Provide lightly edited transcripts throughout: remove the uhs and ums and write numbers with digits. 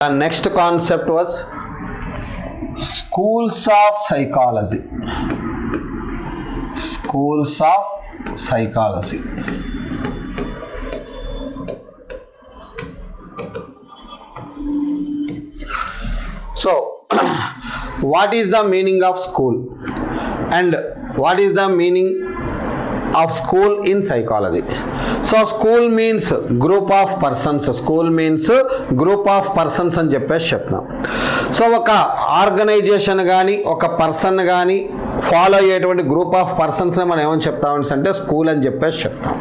The next concept was schools of psychology. Schools of psychology. So, what is the meaning of school and what is the meaning of school in psychology? So school means group of persons. School means group of persons అని చెప్పేసి చెప్తున్నాం. So ఒక organisation కానీ ఒక person కానీ follow అయ్యేటువంటి group of పర్సన్స్ని మనం ఏమని చెప్తామని అంటే స్కూల్ అని చెప్పేసి చెప్తాం.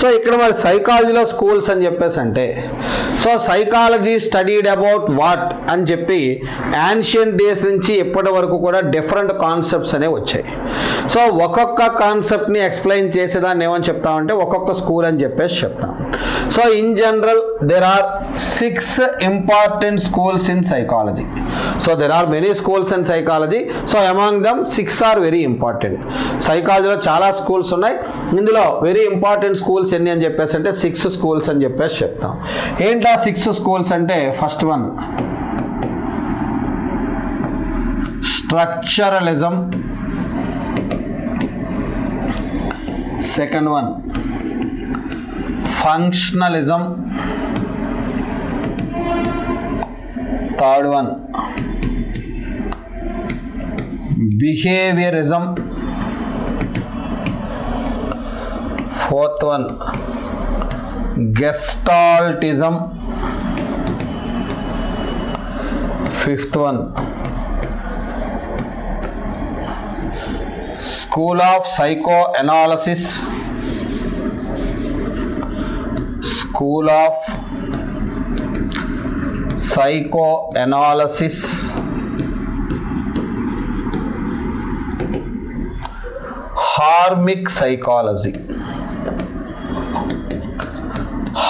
సో ఇక్కడ మరి సైకాలజీలో స్కూల్స్ అని చెప్పేసి అంటే so psychology studied about what అని చెప్పి యాన్షియంట్ డేస్ నుంచి ఎప్పటి వరకు కూడా డిఫరెంట్ కాన్సెప్ట్స్ అనేవి వచ్చాయి. సో ఒక్కొక్క కాన్సెప్ట్ని ఎక్స్ప్లెయిన్ చేసేదాన్ని ఏమని చెప్తామంటే ఒక్కొక్క స్కూల్ అని చెప్పేసి చెప్తాం. So in general there are 6 important schools in psychology. So there are many schools in psychology. So among them 6 are very important. సైకాలజీలో చాలా స్కూల్స్ ఉన్నాయి. ఇందులో వెరీ ఇంపార్టెంట్ స్కూల్స్ ఎన్ని అని చెప్పేసి అంటే 6 స్కూల్స్ అని చెప్పేసి చెప్తాం. ఏంటా 6 స్కూల్స్ అంటే first one structuralism, second one functionalism, third one behaviourism, fourth one gestaltism, fifth one school of psycho analysis, school of psycho analysis, hormic psychology,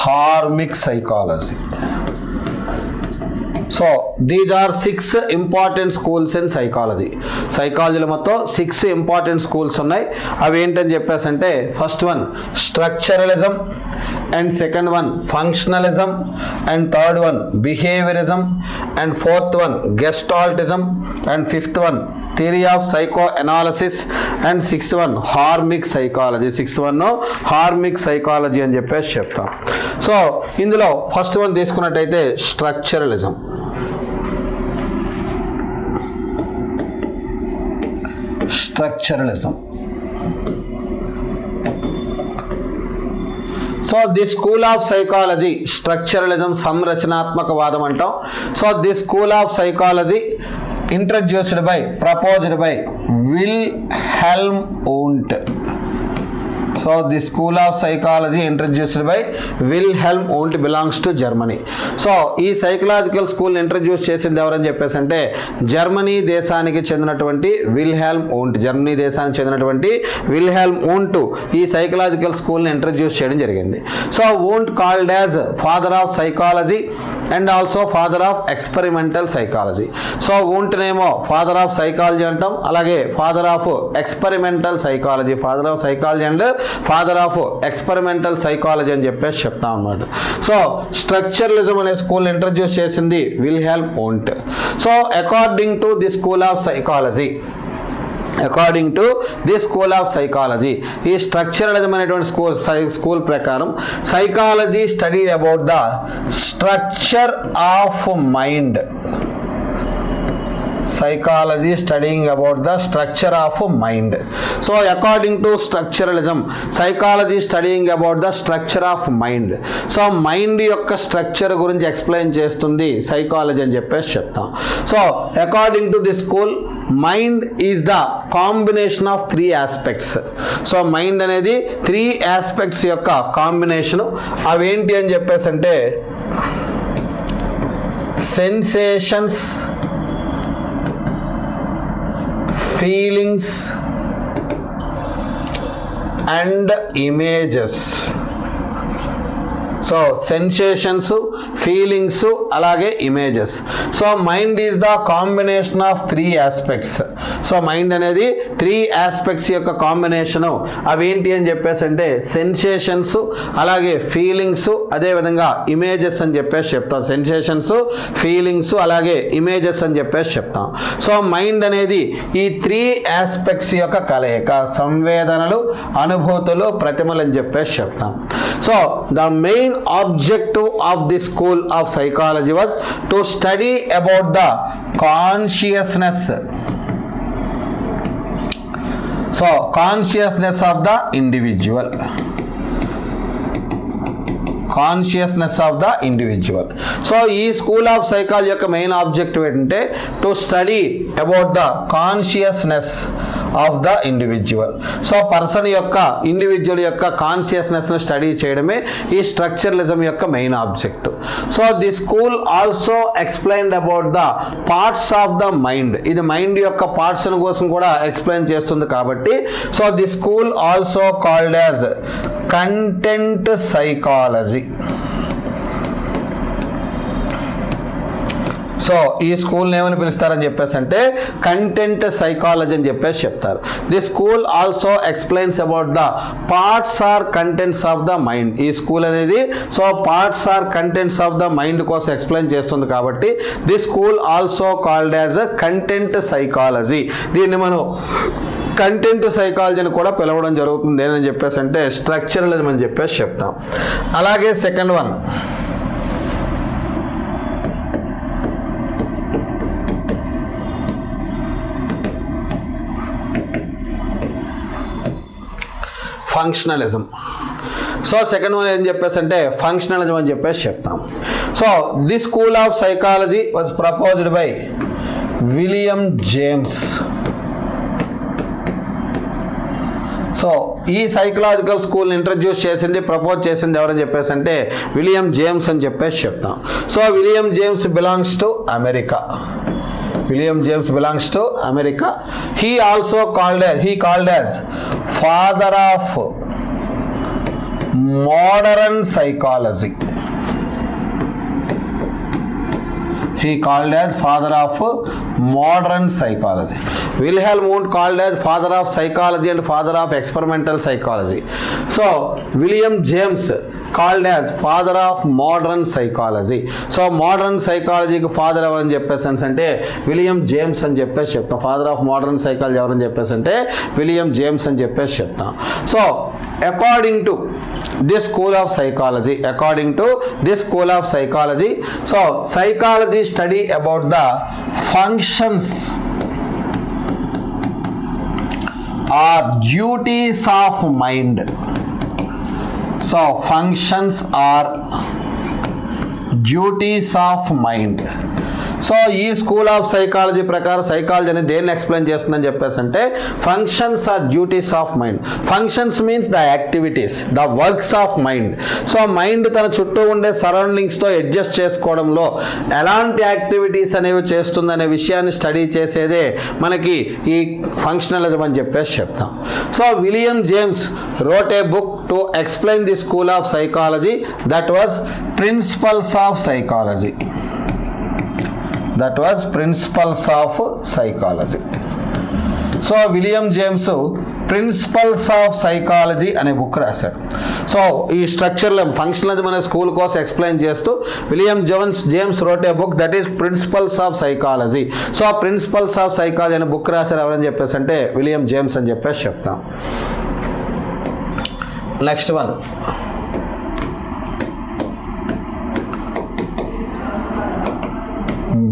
hormic psychology. So these are 6 important schools in psychology. సైకాలజీలో మొత్తం 6 important schools ఉన్నాయి. అవి ఏంటని చెప్పేసి అంటే first one structuralism and second one functionalism and third one behaviourism and fourth one gestaltism and fifth one theory of psycho analysis and sixth one hormic psychology. Sixth one hormic psychology అని చెప్పేసి చెప్తాం. So ఇందులో first one తీసుకున్నట్టయితే structuralism. Structuralism. So the school of psychology structuralism సంరచనాత్మకవాదం అంటాం. So the school of psychology introduced by, proposed by Wilhelm Wundt. So the school of psychology introduced by Wilhelm Wundt belongs to Germany. So ఈ psychological school introduce చేసింది ఎవరని చెప్పేసి అంటే Germany దేశానికి చెందినటువంటి Wilhelm Wundt. Germany దేశానికి చెందినటువంటి Wilhelm Wundt ఈ సైకలాజికల్ స్కూల్ని ఇంట్రడ్యూస్ చేయడం జరిగింది. So Wundt called as father of psychology and also father of experimental psychology. So వూంట్నేమో ఫాదర్ ఆఫ్ సైకాలజీ అంటాం, అలాగే father of experimental psychology, father of psychology and father of experimental psychology అని చెప్పేసి చెప్తాం అన్నమాట. సో స్ట్రక్చరలిజం అనే school introduce చేసింది Wilhelm Wundt. So according to the school of psychology, according to the school of psychology ఈ structuralism అనేటువంటి school ప్రకారం psychology study about the structure of mind. Psychology studying about the structure of mind. So according to structuralism, psychology studying about the structure of mind. So mind యొక్క structure గురించి explain చేస్తుంది psychology అని చెప్పేసి చెప్తాం. So according to the school mind is the combination of 3 aspects. So mind అనేది 3 aspects యొక్క combination. అవేంటి అని చెప్పేసి అంటే sensations, feelings and images. So sensations, feelings అలాగే images. So mind is the combination of 3 aspects. So mind అనేది 3 aspects యొక్క combination. అవేంటి అని చెప్పేసి అంటే సెన్సేషన్స్ అలాగే ఫీలింగ్స్ అదేవిధంగా ఇమేజెస్ అని చెప్పేసి చెప్తాం. సెన్సేషన్స్, ఫీలింగ్స్ అలాగే ఇమేజెస్ అని చెప్పేసి చెప్తాం. సో మైండ్ అనేది ఈ 3 ఆస్పెక్ట్స్ యొక్క కలయిక. సంవేదనలు, అనుభూతులు, ప్రతిమలు అని చెప్పేసి చెప్తాం. So the main objective of the school of psychology was to study about the consciousness. So consciousness of the individual. Consciousness of the individual. So ఈ స్కూల్ ఆఫ్ సైకాలజీ యొక్క మెయిన్ ఆబ్జెక్టివ్ ఏంటంటే to study about the consciousness of the individual. So person యొక్క individual యొక్క కాన్షియస్నెస్ను study చేయడమే ఈ structuralism యొక్క main objective. So the school also explained about the parts of the mind. ఇది mind యొక్క parts కోసం కూడా ఎక్స్ప్లెయిన్ చేస్తుంది కాబట్టి so the school also called as content psychology. So ఈ స్కూల్ని ఏమని పిలుస్తారని చెప్పేసి అంటే కంటెంట్ సైకాలజీ అని చెప్పేసి చెప్తారు. The school also explains about the parts or contents of the mind. ఈ స్కూల్ అనేది so parts or contents of the mind కోసం ఎక్స్ప్లెయిన్ చేస్తుంది కాబట్టి the school also called as a content psychology. దీన్ని మనం కంటెంట్ సైకాలజీని కూడా పిలవడం జరుగుతుంది. ఏంటని చెప్పేసి అంటే స్ట్రక్చరలిజం అని చెప్పేసి చెప్తాం. అలాగే second one functionalism. So second one ఏం చెప్పేసి అంటే ఫంక్షనలిజం అని చెప్పేసి చెప్తాం. So the school of psychology was proposed by William James. So ఈ సైకలాజికల్ స్కూల్ని ఇంట్రడ్యూస్ చేసింది, ప్రపోజ్ చేసింది ఎవరని చెప్పేసి అంటే విలియం జేమ్స్ అని చెప్పేసి చెప్తాం. So William James belongs to America. William James belongs to America. He called as father of modern psychology. He called as father of modern psychology. Wilhelm Wundt called as father of psychology and father of experimental psychology. So William James called as father of modern psychology. So modern psychology కి father ఎవరని చెప్పేసి అంటే William James అని చెప్పేసి చెప్తాం. Father of modern psychology ఎవరని చెప్పేసి అంటే విలియం జేమ్స్ అని చెప్పేసి చెప్తాం. So according to this school of psychology so psychology study about the functions or duties of mind. So functions are duties of mind. So ఈ స్కూల్ ఆఫ్ సైకాలజీ ప్రకారం psychology అనేది దేన్ని ఎక్స్ప్లెయిన్ చేస్తుందని చెప్పేసి అంటే functions or duties of mind. Functions means the activities, the works of mind. So mind తన చుట్టూ ఉండే సరౌండింగ్స్తో అడ్జస్ట్ చేసుకోవడంలో ఎలాంటి యాక్టివిటీస్ అనేవి చేస్తుందనే విషయాన్ని స్టడీ చేసేదే మనకి ఈ ఫంక్షనలిజం అని చెప్పేసి చెప్తాం. So William James wrote a book to explain the school of psychology, that was Principles of Psychology. సో William James Principles of Psychology అనే బుక్ రాశాడు. సో ఈ స్ట్రక్చర్లో ఫంక్షనలిజం అనే స్కూల్ కోసం ఎక్స్ప్లెయిన్ చేస్తూ William James wrote a book that is Principles of Psychology. సో ప్రిన్సిపల్స్ ఆఫ్ సైకాలజీ అనే బుక్ రాశారు ఎవరని చెప్పేసి అంటే విలియం జేమ్స్ అని చెప్పేసి చెప్తాం. Next one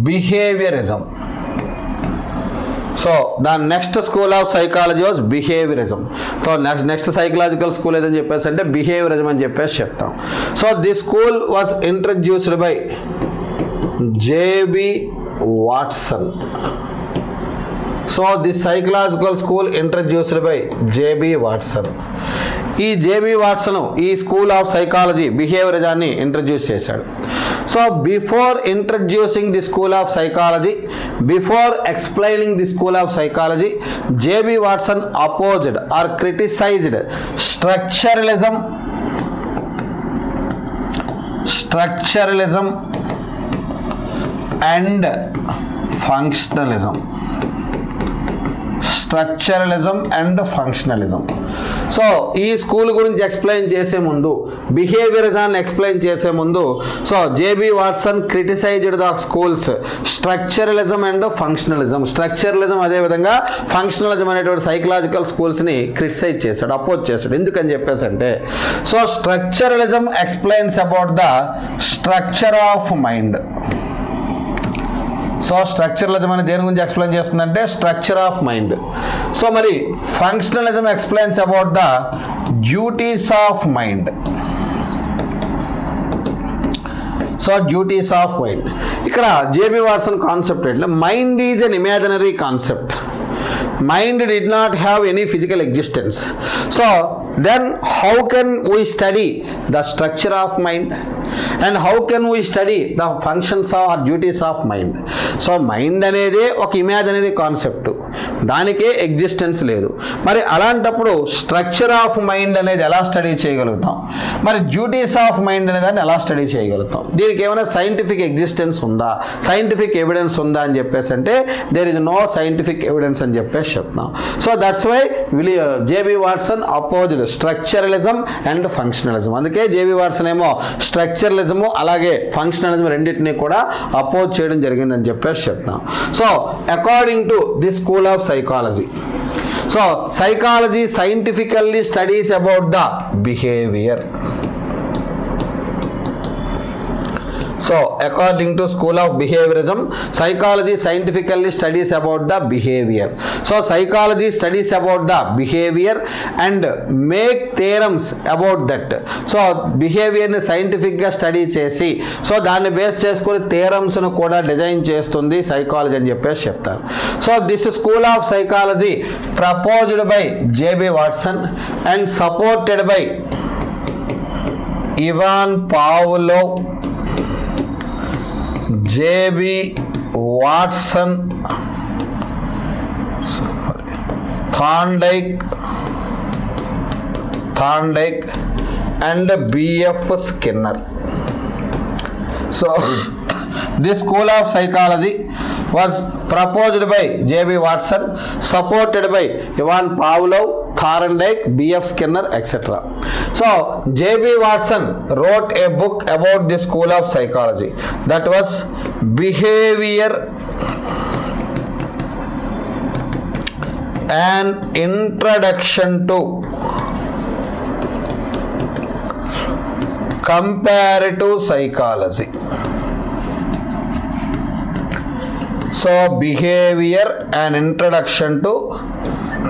behaviourism. So the next school of psychology was behaviourism. So next psychological school ఏదని చెప్పేసి అంటే బిహేవియరిజం అని చెప్పేసి చెప్తాం. So the school was introduced by JB Watson. So the psychological school introduced by JB Watson. ఈ JB Watson ఈ school of psychology బిహేవియరిజాన్ని introduce చేశాడు. So before introducing the school of psychology, before explaining the school of psychology, JB Watson opposed or criticised structuralism and functionalism. Structuralism and functionalism. So ఈ school గురించి explain చేసే ముందు, బిహేవియరిజాన్ని explain చేసే ముందు, so JB Watson criticised the schools structuralism and functionalism. Structuralism అదేవిధంగా ఫంక్షనలిజం అనేటువంటి psychological స్కూల్స్ని క్రిటిసైజ్ చేశాడు, అపోజ్ చేశాడు. ఎందుకని చెప్పేసి అంటే, so structuralism explains about the structure of mind. So structuralism అని దేని గురించి ఎక్స్ప్లెయిన్ చేస్తుందంటే స్ట్రక్చర్ ఆఫ్ మైండ్. సో మరి functionalism explains about the duties of mind. So duties of mind. ఇక్కడ జేబీ వాట్సన్ కాన్సెప్ట్ ఏంటంటే mind is an imaginary concept. Mind did not have any physical existence. So then how can we study the structure of mind and how can we study the functions or duties of mind? So mind అనేది ఒక imaginary concept, దానికే existence లేదు. మరి అలాంటప్పుడు structure of mind అనేది ఎలా study చేయగలుగుతాం, మరి డ్యూటీస్ ఆఫ్ మైండ్ అనే దాన్ని ఎలా స్టడీ చేయగలుగుతాం? దీనికి ఏమైనా సైంటిఫిక్ ఎగ్జిస్టెన్స్ ఉందా, సైంటిఫిక్ ఎవిడెన్స్ ఉందా అని చెప్పేసి అంటే there is no scientific evidence అని చెప్పేసి చెప్తున్నాం. So that's why JB Watson opposed structuralism and functionalism. అందుకే జేబీ వాట్సన్ ఏమో స్ట్రక్చరలిజము అలాగే ఫంక్షనలిజం రెండింటినీ కూడా అపోజ్ చేయడం జరిగిందని చెప్పేసి చెప్తున్నాం. So according to the school of psychology, so psychology scientifically studies about the behaviour. So according to school of behaviorism, psychology scientifically studies about the behavior. So psychology studies about the behavior and make theorems about that. So behavior ni scientific ga study chesi, so danni base cheskoni theorems nu kuda design chestundi psychology ani cheppesi cheptaru. So this school of psychology proposed by J.B. Watson and supported by Ivan Pavlov, J.B. Watson, Thorndike and B.F. Skinner. So this school of psychology was proposed by J.B. Watson, supported by Ivan Pavlov, Thorndike, B.F. Skinner, etc. So J.B. Watson wrote a book about the school of psychology, that was Behavior, an introduction to comparative psychology. So behavior, an introduction to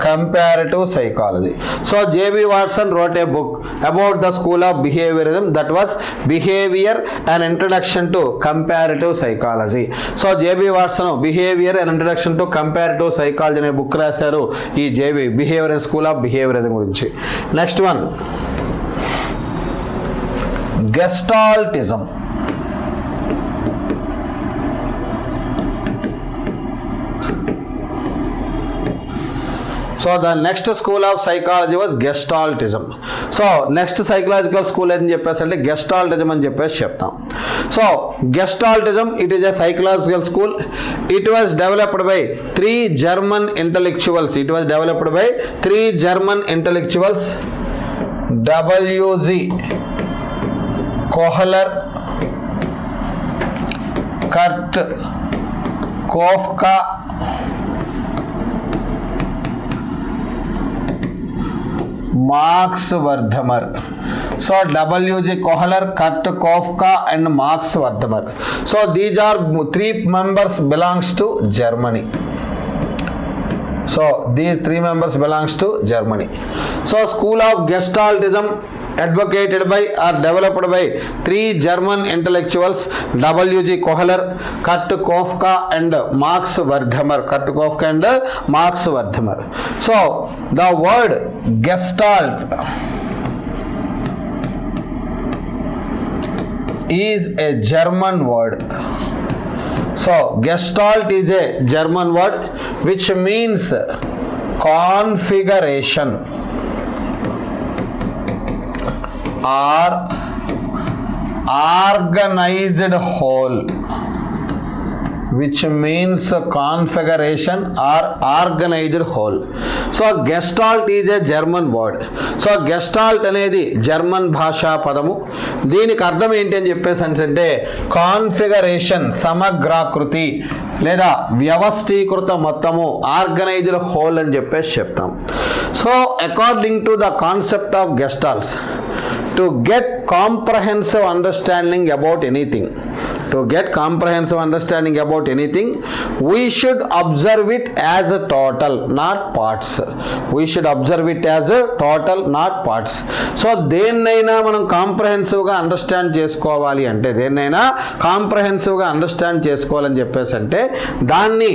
comparative psychology. So J.B. Watson wrote a book about the school of behaviorism, that was Behavior, an introduction to comparative psychology. So J.B. Watson Behavior, an introduction to comparative psychology అనే book రాశారు ఈ J.B. Behavior school of behaviourism గురించి. Next one gestaltism. So the next school of psychology was Gestaltism. So next psychological school అని చెప్పేసి అంటే Gestaltism అని చెప్పేసి చెప్తాం. So Gestaltism, it is a psychological school. It was developed by three German intellectuals. W.Z. Kohler, Kurt Kofka, Max Wertheimer. So W.J. Kohler, Kurt Kofka and Max Wertheimer. So these are three members belongs to Germany. So these three members belongs to Germany. So school of Gestaltism advocated by or developed by three German intellectuals, W.J. Kohler, Kurt Kofka and Max Wertheimer. So the word Gestalt is a German word. So Gestalt is a German word which means configuration or organized whole, which means configuration or organized whole. So gestalt is a German word. So gestalt అనేది German భాషా పదము. దీనికి అర్థం ఏంటి అని చెప్పేసి అంటే configuration, సమగ్రాకృతి లేదా వ్యవస్థీకృత మొత్తము, ఆర్గనైజ్డ్ హోల్ అని చెప్పేసి చెప్తాం. So according to the concept of gestalts, to get comprehensive understanding about anything, we should observe it as a total, not parts. So దేన్నైనా మనం కాంప్రహెన్సివ్గా అండర్స్టాండ్ చేసుకోవాలి అంటే, చేసుకోవాలని చెప్పేసి అంటే దాన్ని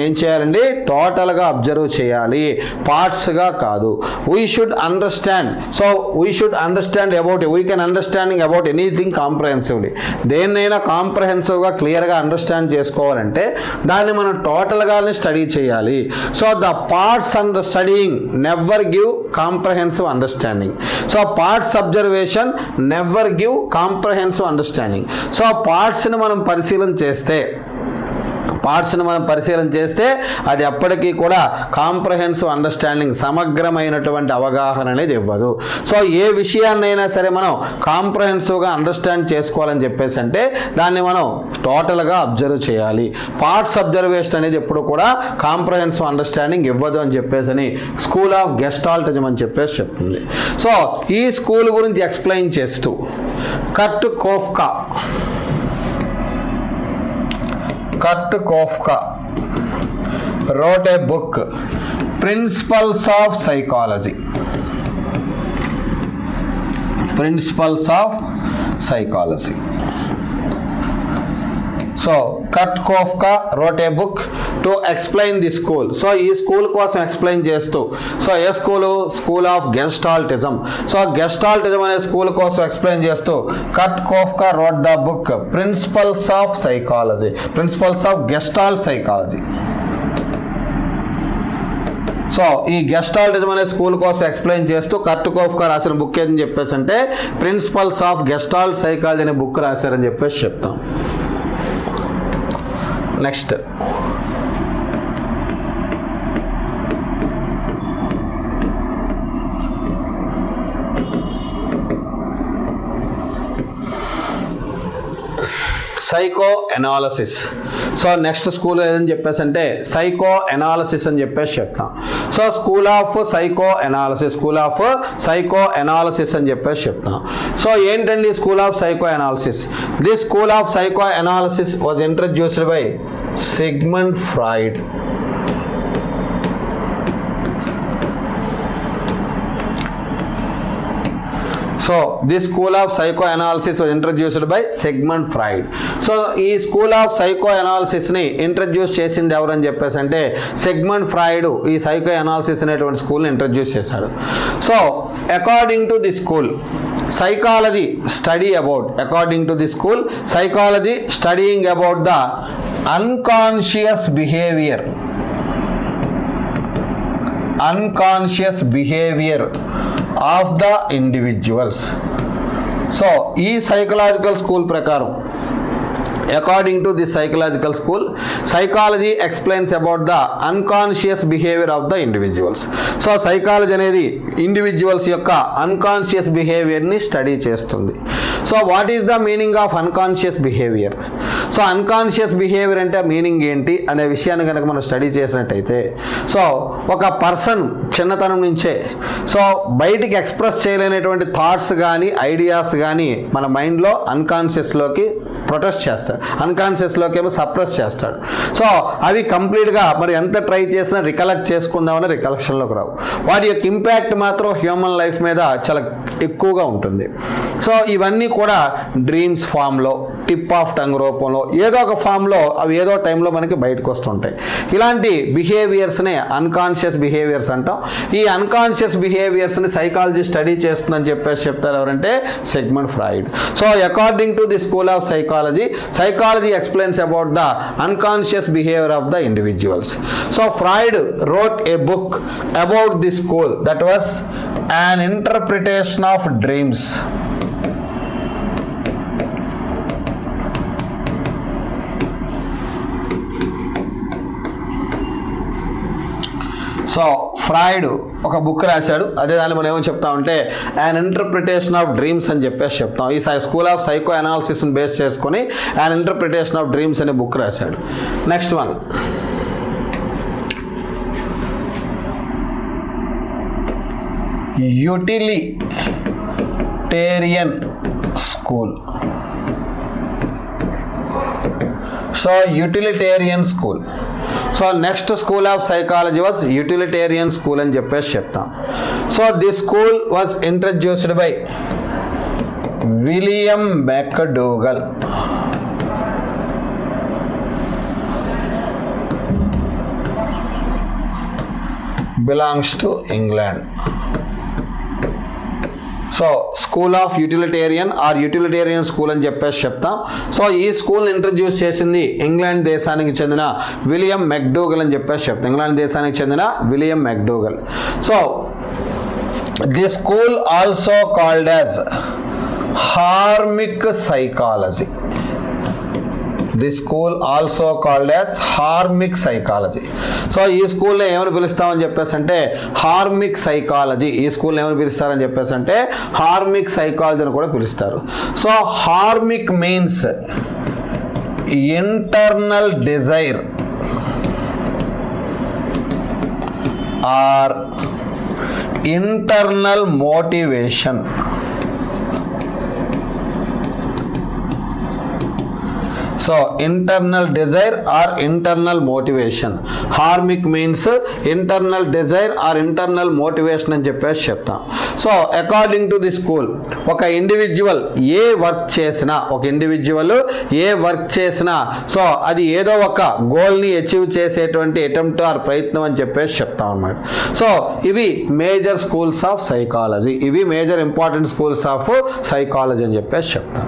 ఏం చేయాలండి, టోటల్గా అబ్జర్వ్ చేయాలి, పార్ట్స్గా కాదు. we should understand about it. We can understanding about anything comprehensively. దేన్నైనా కాంప్రహెన్సివ్గా క్లియర్గా అండర్స్టాండ్ చేసుకోవాలంటే దాన్ని మనం టోటల్గానే స్టడీ చేయాలి. So the parts and studying never give comprehensive understanding. So parts observation never give comprehensive understanding. So పార్ట్స్ని మనం పరిశీలన చేస్తే అది ఎప్పటికీ కూడా కాంప్రహెన్సివ్ అండర్స్టాండింగ్, సమగ్రమైనటువంటి అవగాహన అనేది ఇవ్వదు. సో ఏ విషయాన్నైనా సరే మనం కాంప్రహెన్సివ్గా అండర్స్టాండ్ చేసుకోవాలని చెప్పేసి అంటే దాన్ని మనం టోటల్గా అబ్జర్వ్ చేయాలి. పార్ట్స్ అబ్జర్వేషన్ అనేది ఎప్పుడు కూడా కాంప్రహెన్సివ్ అండర్స్టాండింగ్ ఇవ్వదు అని చెప్పేసి స్కూల్ ఆఫ్ గెస్టాల్టిజం అని చెప్పేసి చెప్తుంది. సో ఈ స్కూల్ గురించి ఎక్స్ప్లెయిన్ చేస్తూ కర్ట్ Koffka wrote a book, Principles of Psychology. So Kurt Koffka wrote a book to explain the school. So ఈ స్కూల్ కోసం ఎక్స్ప్లెయిన్ చేస్తూ, so a school of gestaltism. So gestaltism అనే స్కూల్ కోసం explain చేస్తూ Kurt Koffka wrote the book principles of gestalt psychology. So ఈ gestaltism అనే school కోసం explain చేస్తూ కర్ట్ కోఫ్కా రాసిన బుక్ ఏదని చెప్పేసి అంటే ప్రిన్సిపల్స్ ఆఫ్ గెస్టాల్ట్ సైకాలజీ అనే బుక్ రాశారని చెప్పేసి చెప్తాం. Next psycho analysis. So next school ఏదని చెప్పేసి అంటే సైకో అనాలిసిస్ అని చెప్పేసి చెప్తాం. So school of psycho analysis అని చెప్పేసి చెప్తాం. సో ఏంటండి school of psycho analysis? This school of psycho analysis was introduced by Sigmund Freud. So this school of psycho analysis was introduced by Sigmund Freud. So ఈ school of psycho అనాలిసిస్ని introduce చేసింది ఎవరని చెప్పేసి అంటే Sigmund Freud ఈ psycho analysis అనేటువంటి స్కూల్ని introduce చేశాడు. So according to the school psychology studying about the unconscious behavior of the individuals. So ఈ సైకలాజికల్ స్కూల్ ప్రకారం according to this psychological school, psychology explains about the unconscious behavior of the individuals. So psychology అనేది individuals యొక్క unconscious behavior ని study చేస్తుంది. So what is the meaning of unconscious behaviour? So unconscious behaviour అంటే meaning ఏంటి అనే విషయాన్ని కనుక మనం స్టడీ చేసినట్టయితే, సో ఒక పర్సన్ చిన్నతనం నుంచే సో బయటికి ఎక్స్ప్రెస్ చేయలేనటువంటి థాట్స్ కానీ ఐడియాస్ కానీ మన మైండ్లో అన్కాన్షియస్లోకి ప్రొటెస్ట్ చేస్తాడు, అన్కాన్షియస్లోకి ఏమో సప్రెస్ చేస్తాడు. సో అవి కంప్లీట్గా మరి ఎంత ట్రై చేసినా రికలెక్ట్ చేసుకుందామని రికలెక్షన్లోకి రావు. వాటి యొక్క ఇంపాక్ట్ మాత్రం హ్యూమన్ లైఫ్ మీద చాలా ఎక్కువగా ఉంటుంది. సో ఇవన్నీ కూడా డ్రీమ్స్ ఫామ్లో, టిప్ ఆఫ్ టంగ్ రూపంలో, ఏదో ఒక ఫామ్లో అవి ఏదో టైంలో మనకి బయటకు వస్తుంటాయి. ఇలాంటి బిహేవియర్స్నే అన్కాన్షియస్ బిహేవియర్స్ అంటాం. ఈ అన్కాన్షియస్ బిహేవియర్స్ని సైకాలజీ స్టడీ చేస్తుందని చెప్పేసి చెప్తారు ఎవరంటే Sigmund Freud. So according to the school of psychology, psychology explains about the unconscious behavior of the individuals. So Freud wrote a book about this school, that was an interpretation of dreams. So Freud ఒక book రాశాడు, అదే దాన్ని మనం ఏమో చెప్తామంటే an interpretation of dreams అని చెప్పేసి చెప్తాం. ఈ స్కూల్ ఆఫ్ సైకో అనాలిసిస్ని బేస్ చేసుకొని యాన్ ఇంటర్ప్రిటేషన్ ఆఫ్ డ్రీమ్స్ అనే బుక్ రాశాడు. Next one, utilitarian school. So utilitarian school. So next school of psychology was utilitarian school అని చెప్పేసి చెప్తాం. So this school was introduced by William McDougall. Belongs to England. So school of utilitarian or utilitarian school అని చెప్పేసి చెప్తాం. So ఈ స్కూల్ని introduce చేసింది England దేశానికి చెందిన విలియం మెక్డూగల్ అని చెప్పేసి చెప్తాం. ఇంగ్లాండ్ దేశానికి చెందిన William McDougall. So the school also called as hormic psychology. The school also called as hormic psychology. So ఈ స్కూల్లో ఏమని పిలుస్తామని చెప్పేసి అంటే హార్మిక్ సైకాలజీ. ఈ స్కూల్లో ఏమని పిలుస్తారని చెప్పేసి అంటే హార్మిక్ సైకాలజీ అని కూడా పిలుస్తారు. So hormic means internal desire or internal motivation. So internal desire or internal motivation. Hormic means internal desire or internal motivation అని చెప్పేసి చెప్తాం. So according to the school, ఒక ఇండివిజువల్ ఏ వర్క్ చేసినా సో అది ఏదో ఒక గోల్ని అచీవ్ చేసేటువంటి అటెంప్ట్ ఆర్ ప్రయత్నం అని చెప్పేసి చెప్తాం అన్నమాట. సో ఇవి మేజర్ స్కూల్స్ ఆఫ్ సైకాలజీ, ఇవి major important schools of psychology అని చెప్పేసి చెప్తాం.